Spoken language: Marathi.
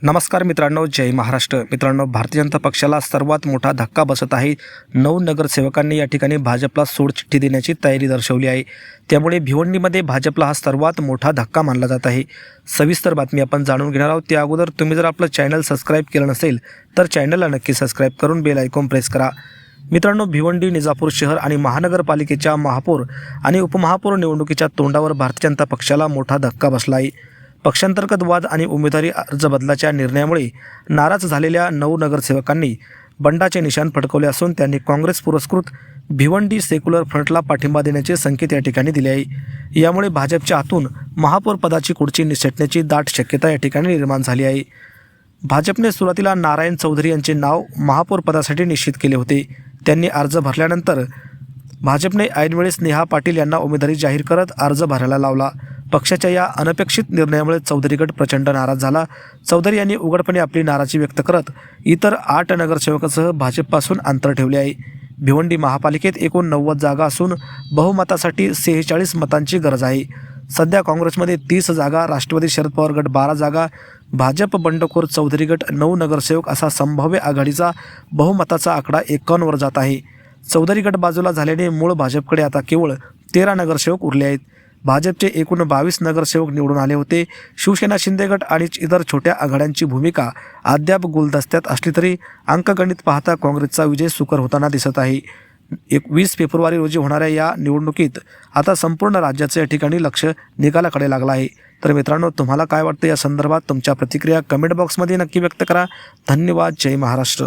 नमस्कार मित्रांनो, जय महाराष्ट्र. मित्रांनो, भारतीय जनता पक्षाला सर्वात मोठा धक्का बसत आहे. 9 नगरसेवकांनी या ठिकाणी भाजपला सोडचिठ्ठी देण्याची तयारी दर्शवली आहे. त्यामुळे भिवंडीमध्ये भाजपला हा सर्वात मोठा धक्का मानला जात आहे. सविस्तर बातमी आपण जाणून घेणार आहोत. त्या अगोदर तुम्ही जर आपलं चॅनल सबस्क्राईब केलं नसेल तर चॅनलला नक्की सबस्क्राईब करून बेल आयकॉन प्रेस करा. मित्रांनो, भिवंडी, निजापूर शहर आणि महानगरपालिकेच्या महापौर आणि उपमहापौर निवडणुकीच्या तोंडावर भारतीय जनता पक्षाला मोठा धक्का बसला आहे. पक्षांतर्गत वाद आणि उमेदवारी अर्ज बदलाच्या निर्णयामुळे नाराज झालेल्या 9 नगरसेवकांनी बंडाचे निशाण फडकवले असून त्यांनी काँग्रेस पुरस्कृत भिवंडी सेक्युलर फ्रंटला पाठिंबा देण्याचे संकेत या ठिकाणी दिले आहे. यामुळे भाजपच्या हातून महापौर पदाची खुर्ची निसटण्याची दाट शक्यता या ठिकाणी निर्माण झाली आहे. भाजपने सुरुवातीला नारायण चौधरी यांचे नाव महापौर पदासाठी निश्चित केले होते. त्यांनी अर्ज भरल्यानंतर भाजपने ऐनवेळी स्नेहा पाटील यांना उमेदवारी जाहीर करत अर्ज भरायला लावला. पक्षाच्या या अनपेक्षित निर्णयामुळे चौधरी गट प्रचंड नाराज झाला. चौधरी यांनी उघडपणे आपली नाराजी व्यक्त करत इतर 8 नगरसेवकांसह भाजपपासून अंतर ठेवले आहे. भिवंडी महापालिकेत एकूण 90 जागा असून बहुमतासाठी 46 मतांची गरज आहे. सध्या काँग्रेसमध्ये 30 जागा, राष्ट्रवादी शरद पवार गट 12 जागा, भाजप बंडखोर चौधरी गट 9 नगरसेवक असा संभाव्य आघाडीचा बहुमताचा आकडा 51 वर जात आहे. चौधरी गट बाजूला झाल्याने मूळ भाजपकडे आता केवळ 13 नगरसेवक उरले आहेत. भाजपचे एकूण 22 नगरसेवक निवडून आले होते. शिवसेना, शिंदे गट आणि इतर छोट्या आघाड्यांची भूमिका अद्याप गुलदस्त्यात असली तरी अंकगणित पाहता काँग्रेसचा विजय सुकर होताना दिसत आहे. 20 फेब्रुवारी रोजी होणाऱ्या या निवडणुकीत आता संपूर्ण राज्याचे या ठिकाणी लक्ष निकालाकडे लागलं आहे. तर मित्रांनो, तुम्हाला काय वाटतं या संदर्भात? तुमच्या प्रतिक्रिया कमेंट बॉक्समध्ये नक्की व्यक्त करा. धन्यवाद. जय महाराष्ट्र.